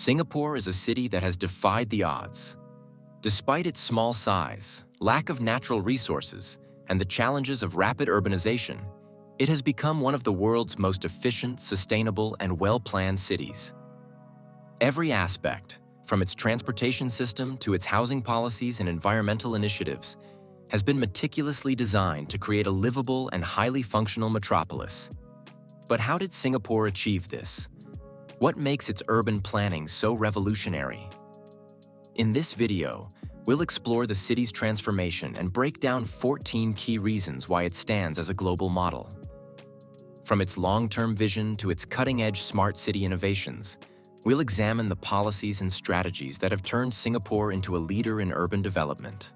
Singapore is a city that has defied the odds. Despite its small size, lack of natural resources, and the challenges of rapid urbanization, it has become one of the world's most efficient, sustainable, and well-planned cities. Every aspect, from its transportation system to its housing policies and environmental initiatives, has been meticulously designed to create a livable and highly functional metropolis. But how did Singapore achieve this? What makes its urban planning so revolutionary? In this video, we'll explore the city's transformation and break down 14 key reasons why it stands as a global model. From its long-term vision to its cutting-edge smart city innovations, we'll examine the policies and strategies that have turned Singapore into a leader in urban development.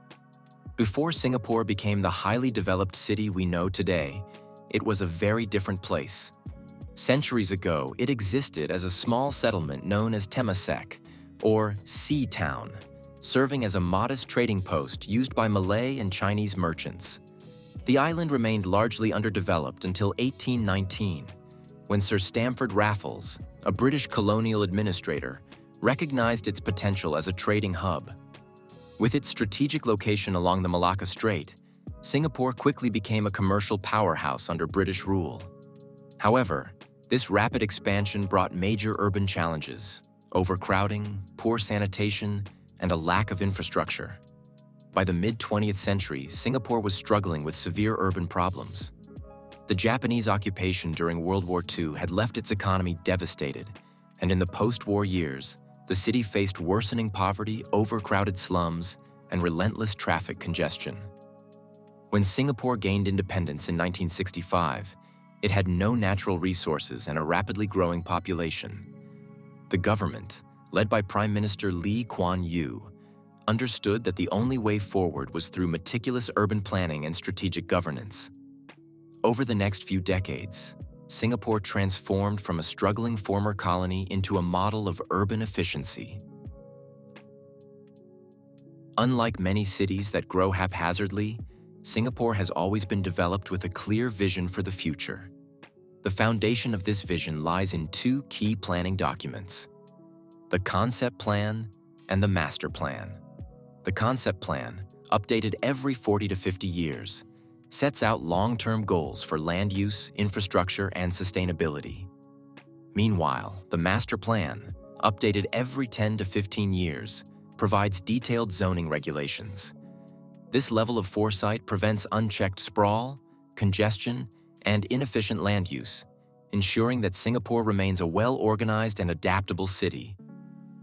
Before Singapore became the highly developed city we know today, it was a very different place. Centuries ago, it existed as a small settlement known as Temasek, or Sea Town, serving as a modest trading post used by Malay and Chinese merchants. The island remained largely underdeveloped until 1819, when Sir Stamford Raffles, a British colonial administrator, recognized its potential as a trading hub. With its strategic location along the Malacca Strait, Singapore quickly became a commercial powerhouse under British rule. However, this rapid expansion brought major urban challenges: overcrowding, poor sanitation, and a lack of infrastructure. By the mid-20th century, Singapore was struggling with severe urban problems. The Japanese occupation during World War II had left its economy devastated, and in the post-war years, the city faced worsening poverty, overcrowded slums, and relentless traffic congestion. When Singapore gained independence in 1965, it had no natural resources and a rapidly growing population. The government, led by Prime Minister Lee Kuan Yew, understood that the only way forward was through meticulous urban planning and strategic governance. Over the next few decades, Singapore transformed from a struggling former colony into a model of urban efficiency. Unlike many cities that grow haphazardly, Singapore has always been developed with a clear vision for the future. The foundation of this vision lies in two key planning documents: the Concept Plan and the Master Plan. The Concept Plan, updated every 40 to 50 years, sets out long-term goals for land use, infrastructure, and sustainability. Meanwhile, the Master Plan, updated every 10 to 15 years, provides detailed zoning regulations. This level of foresight prevents unchecked sprawl, congestion, and inefficient land use, ensuring that Singapore remains a well-organized and adaptable city.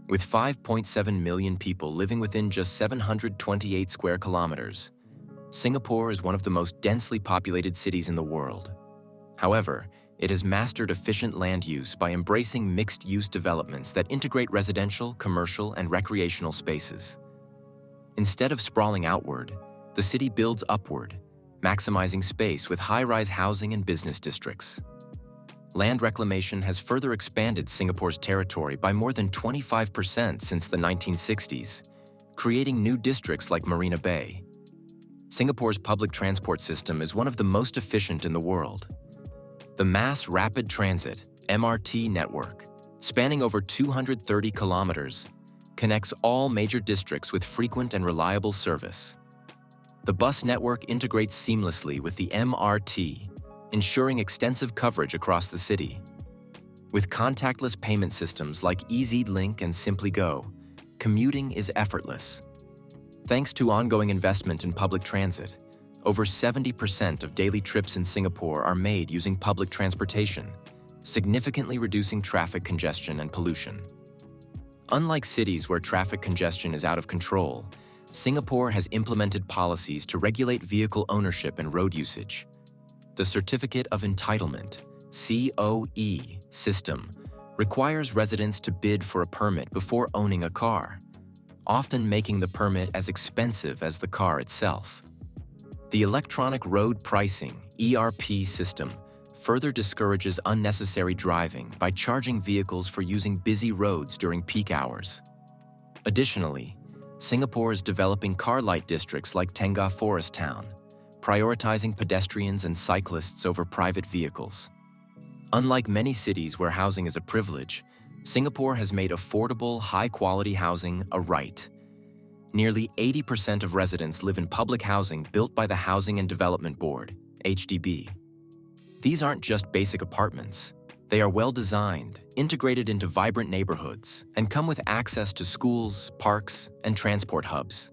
With 5.7 million people living within just 728 square kilometers, Singapore is one of the most densely populated cities in the world. However, it has mastered efficient land use by embracing mixed-use developments that integrate residential, commercial, and recreational spaces. Instead of sprawling outward, the city builds upward, maximizing space with high-rise housing and business districts. Land reclamation has further expanded Singapore's territory by more than 25% since the 1960s, creating new districts like Marina Bay. Singapore public transport system is one of the most efficient in the world. The Mass Rapid Transit (MRT) network, spanning over 230 kilometers, connects all major districts with frequent and reliable service. The bus network integrates seamlessly with the MRT, ensuring extensive coverage across the city. With contactless payment systems like EZ-Link and Simply Go, commuting is effortless. Thanks to ongoing investment in public transit, over 70% of daily trips in Singapore are made using public transportation, significantly reducing traffic congestion and pollution. Unlike cities where traffic congestion is out of control, Singapore has implemented policies to regulate vehicle ownership and road usage. The Certificate of Entitlement (COE) system requires residents to bid for a permit before owning a car, often making the permit as expensive as the car itself. The Electronic Road Pricing (ERP) system further discourages unnecessary driving by charging vehicles for using busy roads during peak hours. Additionally, Singapore is developing car-lite districts like Tengah Forest Town, prioritizing pedestrians and cyclists over private vehicles. Unlike many cities where housing is a privilege, Singapore has made affordable, high-quality housing a right. Nearly 80% of residents live in public housing built by the Housing and Development Board, HDB. These aren't just basic apartments. They are well-designed, integrated into vibrant neighborhoods, and come with access to schools, parks, and transport hubs.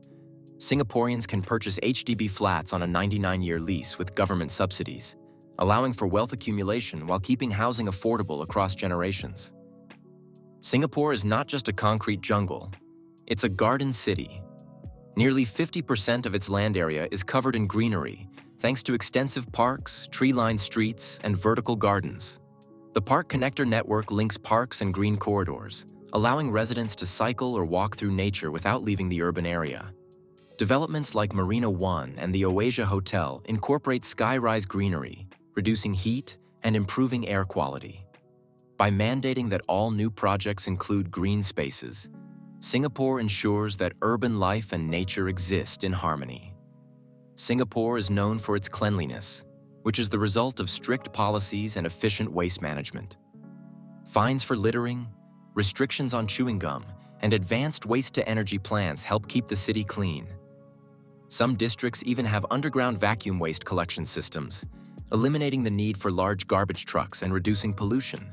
Singaporeans can purchase HDB flats on a 99-year lease with government subsidies, allowing for wealth accumulation while keeping housing affordable across generations. Singapore is not just a concrete jungle, it's a garden city. Nearly 50% of its land area is covered in greenery, thanks to extensive parks, tree-lined streets, and vertical gardens. The Park Connector network links parks and green corridors, allowing residents to cycle or walk through nature without leaving the urban area. Developments like Marina One and the Oasia Hotel incorporate sky-rise greenery, reducing heat and improving air quality. By mandating that all new projects include green spaces, Singapore ensures that urban life and nature exist in harmony. Singapore is known for its cleanliness, which is the result of strict policies and efficient waste management. Fines for littering, restrictions on chewing gum, and advanced waste-to-energy plans help keep the city clean. Some districts even have underground vacuum waste collection systems, eliminating the need for large garbage trucks and reducing pollution.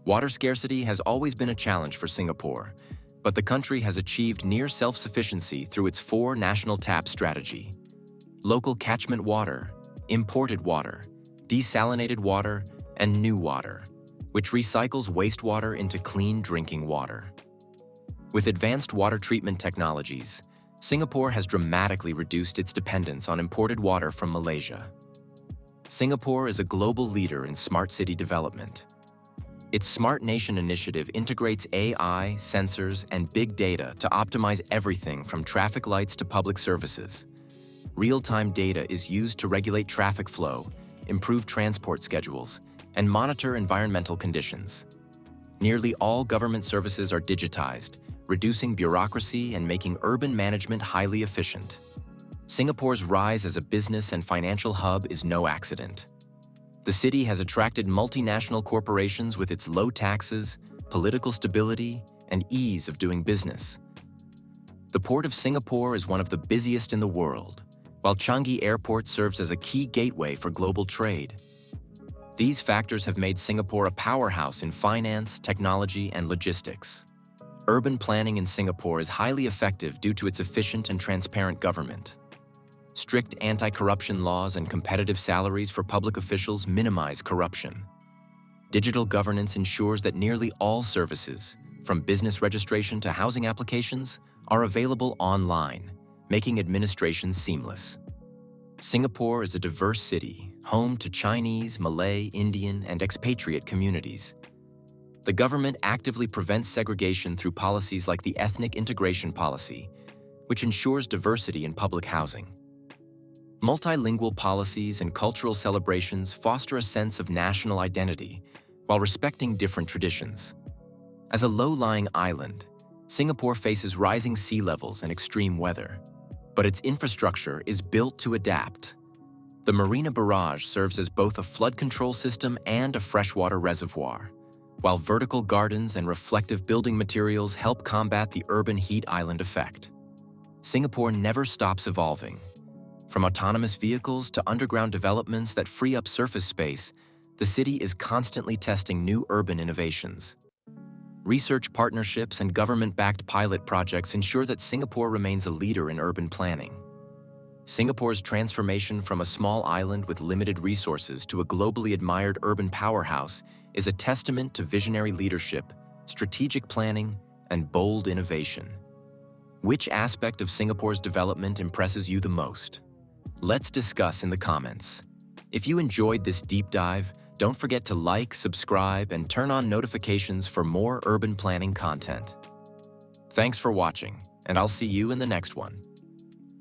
Water scarcity has always been a challenge for Singapore, but the country has achieved near self-sufficiency through its 4 national tap strategy: local catchment water, imported water, desalinated water, and new water, which recycles wastewater into clean drinking water. With advanced water treatment technologies, Singapore has dramatically reduced its dependence on imported water from Malaysia. Singapore is a global leader in smart city development. Its Smart Nation initiative integrates AI, sensors, and big data to optimize everything from traffic lights to public services. Real-time data is used to regulate traffic flow, improve transport schedules, and monitor environmental conditions. Nearly all government services are digitized, reducing bureaucracy and making urban management highly efficient. Singapore's rise as a business and financial hub is no accident. The city has attracted multinational corporations with its low taxes, political stability, and ease of doing business. The Port of Singapore is one of the busiest in the world, while Changi Airport serves as a key gateway for global trade. These factors have made Singapore a powerhouse in finance, technology, and logistics. Urban planning in Singapore is highly effective due to its efficient and transparent government. Strict anti-corruption laws and competitive salaries for public officials minimize corruption. Digital governance ensures that nearly all services, from business registration to housing applications, are available online, making administration seamless. Singapore is a diverse city, home to Chinese, Malay, Indian, and expatriate communities. The government actively prevents segregation through policies like the Ethnic Integration Policy, which ensures diversity in public housing. Multilingual policies and cultural celebrations foster a sense of national identity while respecting different traditions. As a low-lying island, Singapore faces rising sea levels and extreme weather, but its infrastructure is built to adapt. The Marina Barrage serves as both a flood control system and a freshwater reservoir, while vertical gardens and reflective building materials help combat the urban heat island effect. Singapore never stops evolving. From autonomous vehicles to underground developments that free up surface space, the city is constantly testing new urban innovations. Research partnerships and government-backed pilot projects ensure that Singapore remains a leader in urban planning. Singapore's transformation from a small island with limited resources to a globally admired urban powerhouse is a testament to visionary leadership, strategic planning, and bold innovation. Which aspect of Singapore's development impresses you the most? Let's discuss in the comments. If you enjoyed this deep dive, don't forget to like, subscribe, and turn on notifications for more urban planning content. Thanks for watching, and I'll see you in the next one.